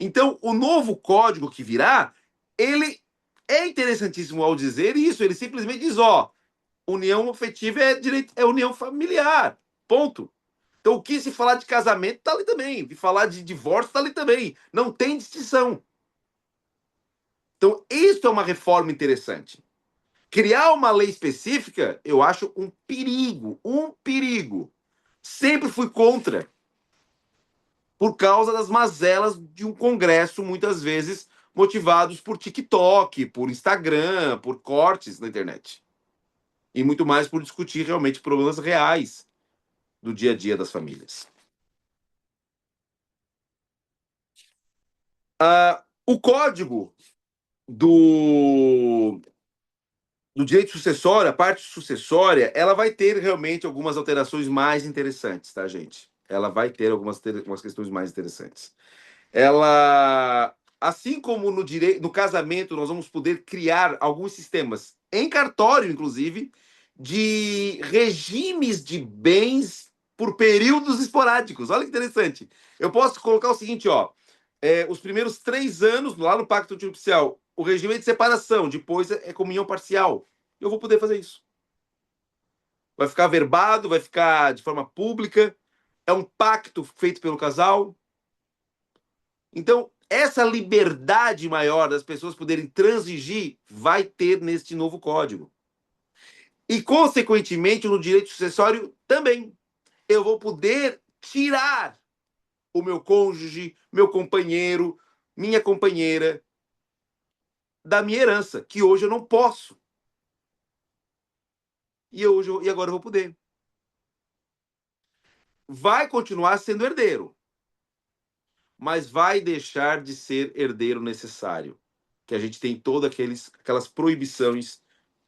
Então, o novo código que virá, ele é interessantíssimo ao dizer isso. Ele simplesmente diz: ó, união afetiva é direito, é união familiar. Ponto. Então, o que se falar de casamento está ali também. Se falar de divórcio está ali também. Não tem distinção. Então, isso é uma reforma interessante. Criar uma lei específica, eu acho um perigo. Um perigo. Sempre fui contra. Por causa das mazelas de um congresso, muitas vezes motivados por TikTok, por Instagram, por cortes na internet. E muito mais por discutir realmente problemas reais do dia a dia das famílias. O código do, do direito sucessório, a parte sucessória, ela vai ter realmente algumas alterações mais interessantes, tá, gente? Ela vai ter algumas questões mais interessantes. Ela, assim como no direito, no casamento, nós vamos poder criar alguns sistemas em cartório, inclusive, de regimes de bens por períodos esporádicos. Olha que interessante. Eu posso colocar o seguinte, ó, os primeiros 3 anos, lá no Pacto Nupcial, o regime é de separação, depois é comunhão parcial. Eu vou poder fazer isso. Vai ficar verbado, vai ficar de forma pública, é um pacto feito pelo casal. Então, essa liberdade maior das pessoas poderem transigir vai ter neste novo código. E, consequentemente, no direito sucessório também. Eu vou poder tirar o meu cônjuge, meu companheiro, minha companheira da minha herança, que hoje eu não posso. E agora eu vou poder. Vai continuar sendo herdeiro, mas vai deixar de ser herdeiro necessário. Que a gente tem todas aquelas proibições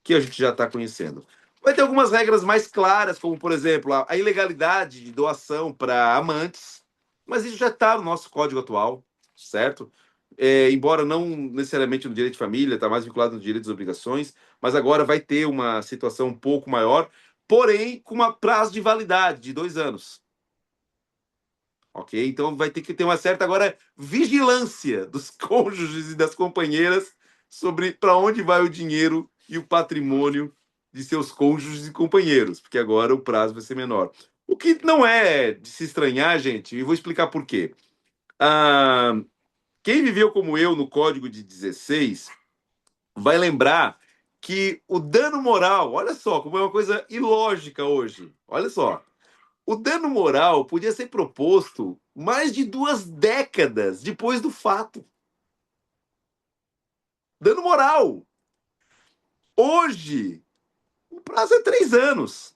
que a gente já está conhecendo. Vai ter algumas regras mais claras, como, por exemplo, a ilegalidade de doação para amantes, mas isso já está no nosso código atual, certo? Embora não necessariamente no direito de família, está mais vinculado no direito das obrigações, mas agora vai ter uma situação um pouco maior, porém com uma prazo de validade de 2 anos. ok? Então vai ter que ter uma certa agora vigilância dos cônjuges e das companheiras sobre para onde vai o dinheiro e o patrimônio de seus cônjuges e companheiros, porque agora o prazo vai ser menor. O que não é de se estranhar, gente, e vou explicar por quê. Ah, quem viveu como eu no Código de 16 vai lembrar que o dano moral, olha só, como é uma coisa ilógica hoje. Olha só. O dano moral podia ser proposto mais de 2 décadas depois do fato. Dano moral. Hoje, o prazo é 3 anos,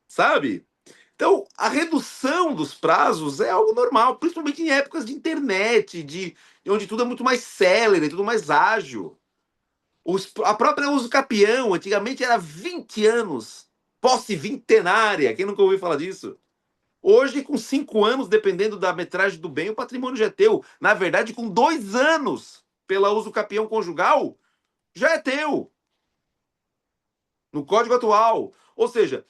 sabe? Então, a redução dos prazos é algo normal, principalmente em épocas de internet, onde tudo é muito mais célere, tudo mais ágil. A própria uso capião, antigamente era 20 anos, posse vintenária. Quem nunca ouviu falar disso? Hoje, com 5 anos, dependendo da metragem do bem, o patrimônio já é teu. Na verdade, com 2 anos, pela uso capião conjugal, já é teu. No código atual. Ou seja,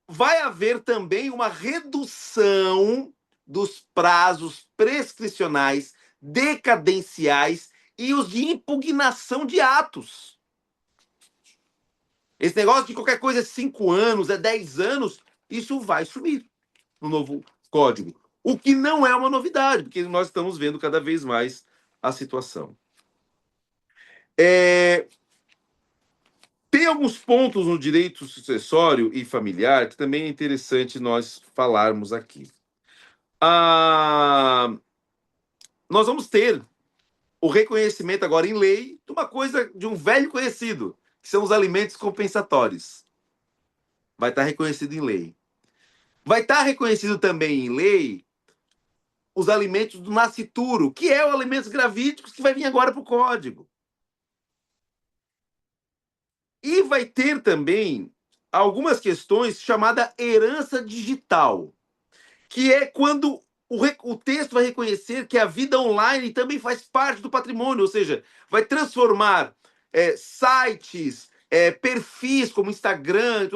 vai haver também uma redução dos prazos prescricionais, decadenciais e os de impugnação de atos. Esse negócio de qualquer coisa é 5 anos, é 10 anos, isso vai sumir no novo código. O que não é uma novidade, porque nós estamos vendo cada vez mais a situação. Tem alguns pontos no direito sucessório e familiar que também é interessante nós falarmos aqui. Nós vamos ter o reconhecimento agora em lei de uma coisa, de um velho conhecido, que são os alimentos compensatórios. Vai estar reconhecido em lei. Vai estar reconhecido também em lei os alimentos do nascituro, que é o alimentos gravídicos que vai vir agora para o código. E vai ter também algumas questões chamada herança digital, que é quando o texto vai reconhecer que a vida online também faz parte do patrimônio, ou seja, vai transformar sites, perfis como Instagram,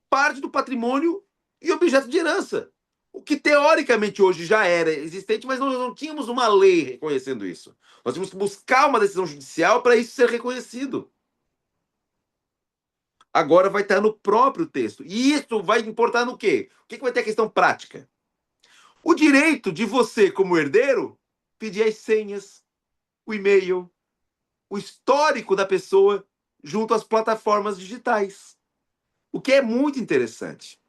parte do patrimônio e objeto de herança. O que teoricamente hoje já era existente, mas nós não tínhamos uma lei reconhecendo isso. Nós tínhamos que buscar uma decisão judicial para isso ser reconhecido. Agora vai estar no próprio texto. E isso vai importar no quê? O que vai ter a questão prática? O direito de você, como herdeiro, pedir as senhas, o e-mail, o histórico da pessoa junto às plataformas digitais. O que é muito interessante.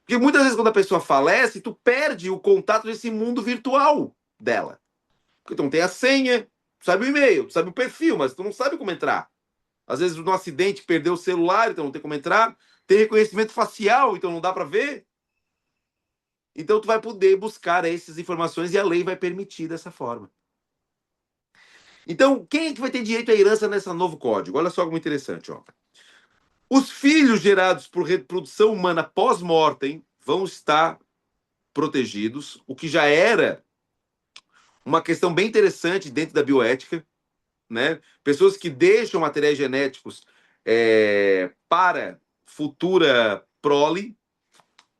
Porque muitas vezes, quando a pessoa falece, tu perde o contato desse mundo virtual dela. Porque tu não tem a senha, tu sabe o e-mail, tu sabe o perfil, mas tu não sabe como entrar. Às vezes, no acidente, perdeu o celular, então não tem como entrar. Tem reconhecimento facial, então não dá para ver. Então, tu vai poder buscar essas informações e a lei vai permitir dessa forma. Então, quem é que vai ter direito à herança nesse novo código? Olha só como interessante, ó. Os filhos gerados por reprodução humana pós-mortem vão estar protegidos, o que já era uma questão bem interessante dentro da bioética, né? Pessoas que deixam materiais genéticos para futura prole.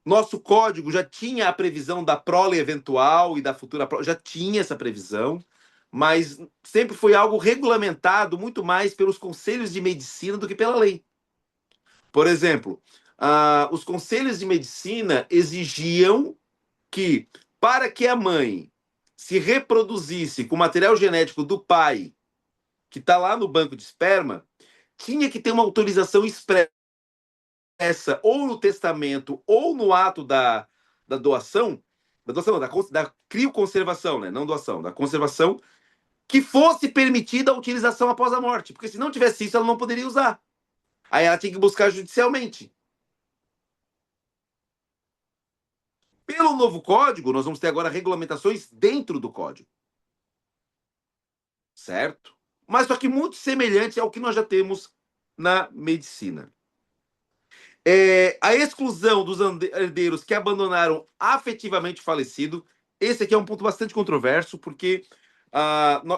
Nosso código já tinha a previsão da prole eventual e da futura prole, já tinha essa previsão, mas sempre foi algo regulamentado muito mais pelos conselhos de medicina do que pela lei. Por exemplo, os conselhos de medicina exigiam que, para que a mãe se reproduzisse com material genético do pai, que está lá no banco de esperma, tinha que ter uma autorização expressa, ou no testamento, ou no ato da doação, da crioconservação, né? Não doação, da conservação, que fosse permitida a utilização após a morte. Porque se não tivesse isso, ela não poderia usar. Aí ela tinha que buscar judicialmente. Pelo novo código, nós vamos ter agora regulamentações dentro do código. Certo? Mas só que muito semelhante ao que nós já temos na medicina. A exclusão dos herdeiros que abandonaram afetivamente o falecido. Esse aqui é um ponto bastante controverso, porque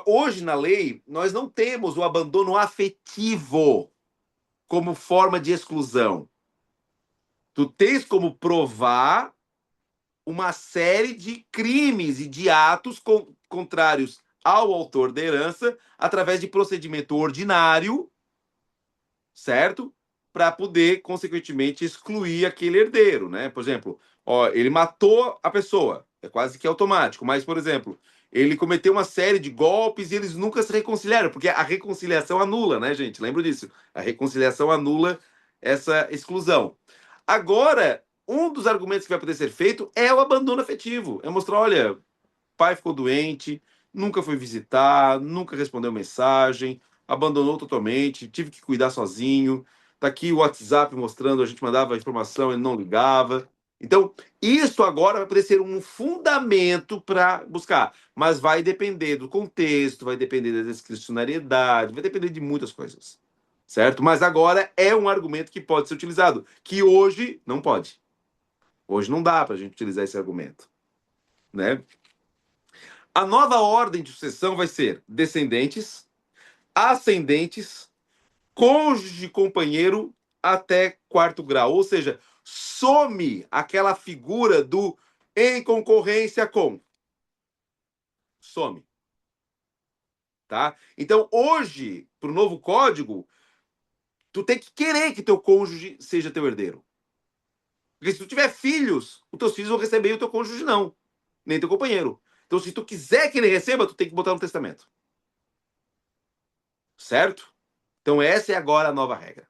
hoje na lei nós não temos o abandono afetivo como forma de exclusão. Tu tens como provar uma série de crimes e de atos contrários ao autor da herança através de procedimento ordinário, certo? Para poder, consequentemente, excluir aquele herdeiro, né? Por exemplo, ó, ele matou a pessoa, é quase que automático, mas, por exemplo, ele cometeu uma série de golpes e eles nunca se reconciliaram, porque a reconciliação anula, né, gente? Lembra disso? A reconciliação anula essa exclusão. Agora, um dos argumentos que vai poder ser feito é o abandono afetivo. É mostrar, olha, pai ficou doente, nunca foi visitar, nunca respondeu mensagem, abandonou totalmente, tive que cuidar sozinho. Tá aqui o WhatsApp mostrando, a gente mandava a informação, ele não ligava. Então, isso agora vai poder ser um fundamento para buscar, mas vai depender do contexto, vai depender da discricionariedade, vai depender de muitas coisas, certo? Mas agora é um argumento que pode ser utilizado, que hoje não pode. Hoje não dá para a gente utilizar esse argumento, né? A nova ordem de sucessão vai ser descendentes, ascendentes, cônjuge companheiro até quarto grau. Ou seja, some aquela figura do em concorrência com. Some, tá? Então, hoje, para o novo código, tu tem que querer que teu cônjuge seja teu herdeiro. Porque se tu tiver filhos, os teus filhos vão receber e o teu cônjuge não, nem teu companheiro. Então, se tu quiser que ele receba, tu tem que botar no testamento. Certo? Então, essa é agora a nova regra.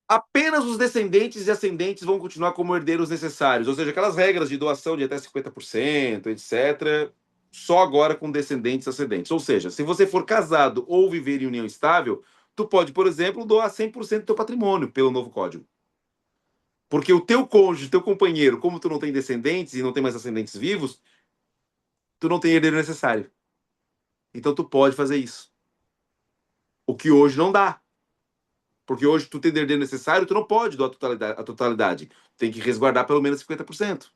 Apenas os descendentes e ascendentes vão continuar como herdeiros necessários, ou seja, aquelas regras de doação de até 50%, etc., só agora com descendentes e ascendentes. Ou seja, se você for casado ou viver em união estável, tu pode, por exemplo, doar 100% do teu patrimônio pelo novo código. Porque o teu cônjuge, teu companheiro, como tu não tem descendentes e não tem mais ascendentes vivos, tu não tem herdeiro necessário. Então tu pode fazer isso. O que hoje não dá. Porque hoje tu tem herdeiro necessário, tu não pode doar a totalidade. Tem que resguardar pelo menos 50%.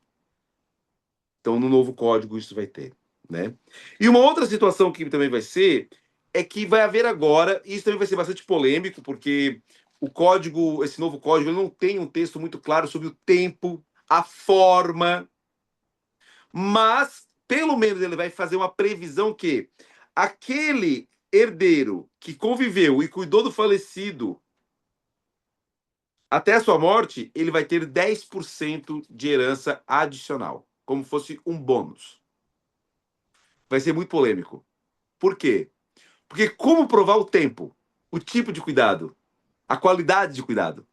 Então, no novo código, isso vai ter, né? E uma outra situação que também vai ser é que vai haver agora, e isso também vai ser bastante polêmico, porque o código, esse novo código, ele não tem um texto muito claro sobre o tempo, a forma, mas pelo menos ele vai fazer uma previsão que aquele herdeiro que conviveu e cuidou do falecido até a sua morte, ele vai ter 10% de herança adicional, como fosse um bônus. Vai ser muito polêmico. Por quê? Porque como provar o tempo, o tipo de cuidado, a qualidade de cuidado,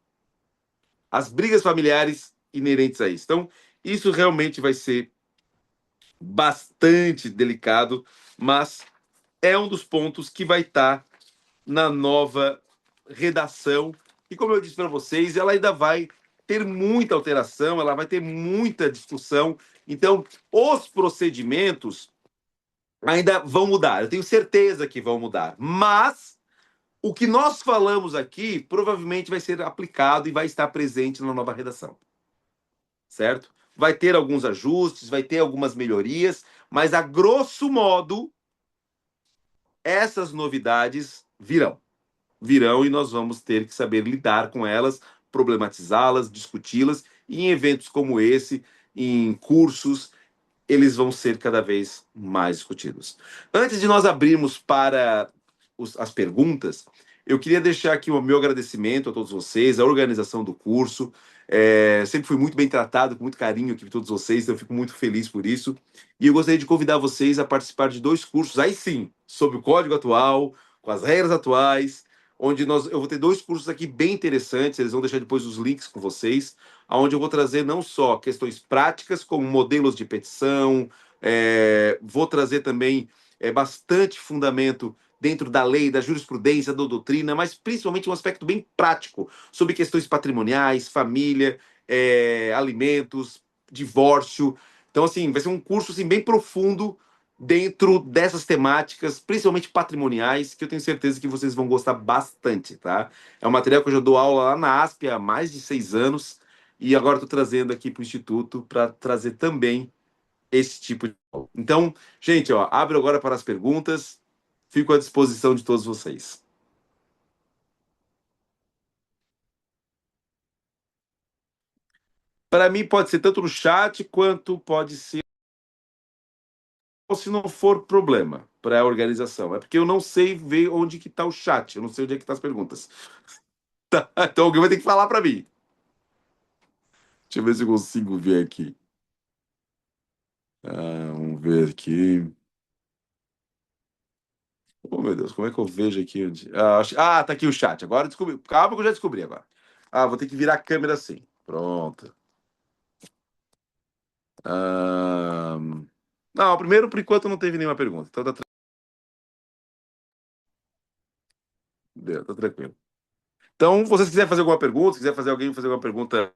as brigas familiares inerentes a isso. Então, isso realmente vai ser bastante delicado, mas é um dos pontos que vai estar na nova redação. E como eu disse para vocês, ela ainda vai ter muita alteração, ela vai ter muita discussão. Então, os procedimentos ainda vão mudar. Eu tenho certeza que vão mudar. Mas o que nós falamos aqui provavelmente vai ser aplicado e vai estar presente na nova redação. Certo? Vai ter alguns ajustes, vai ter algumas melhorias, mas a grosso modo, essas novidades virão. Virão e nós vamos ter que saber lidar com elas, problematizá-las, discuti-las. E em eventos como esse, em cursos, eles vão ser cada vez mais discutidos. Antes de nós abrirmos para as perguntas, eu queria deixar aqui o meu agradecimento a todos vocês, a organização do curso. Sempre fui muito bem tratado, com muito carinho aqui por todos vocês, então eu fico muito feliz por isso. E eu gostaria de convidar vocês a participar de dois cursos, aí sim, sobre o código atual, com as regras atuais, onde eu vou ter dois cursos aqui bem interessantes, eles vão deixar depois os links com vocês, onde eu vou trazer não só questões práticas, como modelos de petição, vou trazer também bastante fundamento dentro da lei, da jurisprudência, da doutrina, mas principalmente um aspecto bem prático sobre questões patrimoniais, família, alimentos, divórcio. Então, assim, vai ser um curso assim, bem profundo dentro dessas temáticas, principalmente patrimoniais, que eu tenho certeza que vocês vão gostar bastante, tá? É um material que eu já dou aula lá na ASP há mais de 6 anos, e agora estou trazendo aqui para o Instituto para trazer também esse tipo de aula. Então, gente, ó, abro agora para as perguntas. Fico à disposição de todos vocês. Para mim pode ser tanto no chat quanto pode ser se não for problema para a organização. É porque eu não sei ver onde que está o chat, eu não sei onde é que tá as perguntas. Tá, então alguém vai ter que falar para mim. Deixa eu ver se eu consigo ver aqui. Vamos ver aqui. Oh, meu Deus, como é que eu vejo aqui? Tá aqui o chat. Agora descobri. Calma que eu já descobri agora. Vou ter que virar a câmera assim. Pronto. Ah, não, primeiro, por enquanto, não teve nenhuma pergunta. Então tá tranquilo. Então, se vocês quiserem fazer alguma pergunta, se quiser fazer alguém fazer alguma pergunta,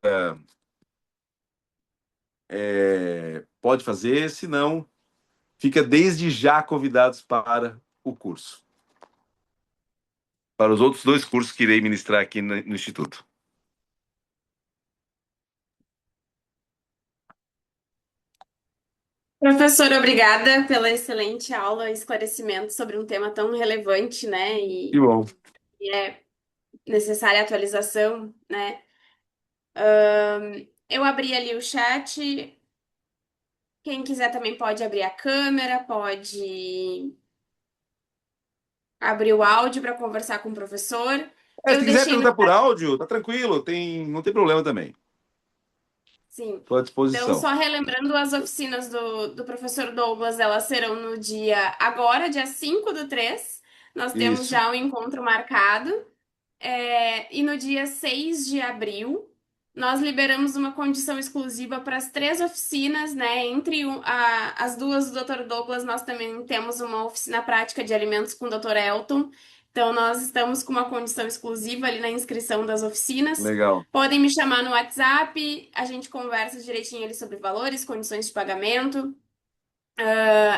pode fazer. Se não, fica desde já convidados para o curso. Para os outros dois cursos que irei ministrar aqui no Instituto. Professor, obrigada pela excelente aula e esclarecimento sobre um tema tão relevante, né? Que bom. E é necessária atualização, né? Eu abri ali o chat. Quem quiser também pode abrir a câmera, pode abrir o áudio para conversar com o professor. Se Eu quiser deixei no perguntar por chat, áudio, tá tranquilo, não tem problema também. sim. Estou à Então, disposição. só relembrando, as oficinas do professor Douglas, elas serão no dia agora, dia 5/3. Nós temos Isso. já um encontro marcado. E no dia 6 de abril, nós liberamos uma condição exclusiva para as três oficinas, né? As duas do Dr. Douglas, nós também temos uma oficina prática de alimentos com o Dr. Elton. Então, nós estamos com uma condição exclusiva ali na inscrição das oficinas. Legal. Podem me chamar no WhatsApp, a gente conversa direitinho ali sobre valores, condições de pagamento.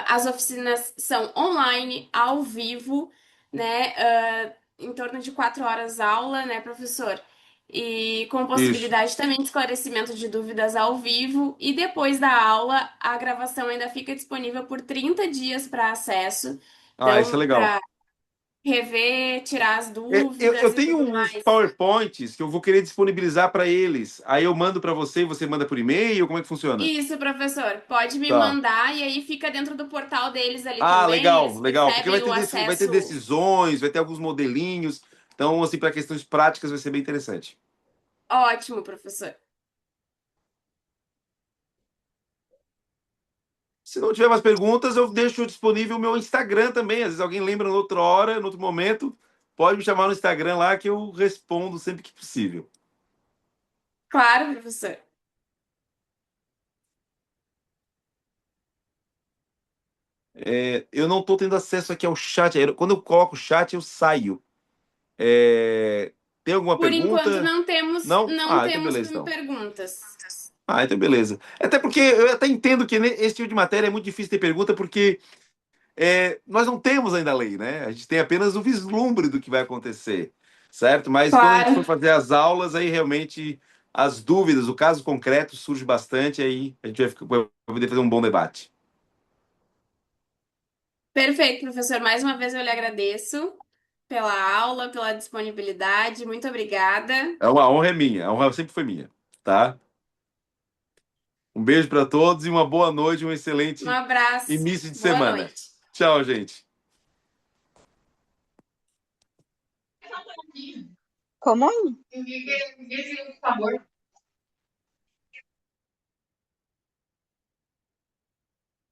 As oficinas são online, ao vivo, né? Em torno de 4 horas aula, né, professor? E com Isso. possibilidade também de esclarecimento de dúvidas ao vivo. E depois da aula, a gravação ainda fica disponível por 30 dias para acesso. Isso é Então, legal. para rever, tirar as Eu dúvidas e tenho tudo uns mais. PowerPoints que eu vou querer disponibilizar para eles. Aí eu mando para você e você manda por e-mail? Como é que funciona? Isso, professor. Pode me Tá. mandar e aí fica dentro do portal deles ali também. Legal, Eles legal. Porque recebem o vai ter acesso. decisões, vai ter alguns modelinhos. Então, assim, para questões práticas vai ser bem interessante. Ótimo, professor. Se não tiver mais perguntas, eu deixo disponível o meu Instagram também. Às vezes alguém lembra noutra hora, em outro momento, pode me chamar no Instagram lá que eu respondo sempre que possível. Claro, professor. Eu não estou tendo acesso aqui ao chat. Quando eu coloco o chat, eu saio. Tem alguma Por enquanto pergunta? não temos, Não? não Então temos beleza, então. perguntas. Então beleza. Até porque eu até entendo que esse tipo de matéria é muito difícil ter pergunta, porque nós não temos ainda a lei, né? A gente tem apenas o vislumbre do que vai acontecer, certo? Mas quando a gente for Claro. fazer as aulas, aí realmente as dúvidas, o caso concreto surge bastante, aí a gente vai poder fazer um bom debate. Perfeito, professor. Mais uma vez eu lhe agradeço pela aula, pela disponibilidade. Muito obrigada. É uma honra é minha, a honra sempre foi minha, tá? Um beijo para todos e uma boa noite, um Um excelente abraço. início de Boa semana. noite. Tchau, gente. Como?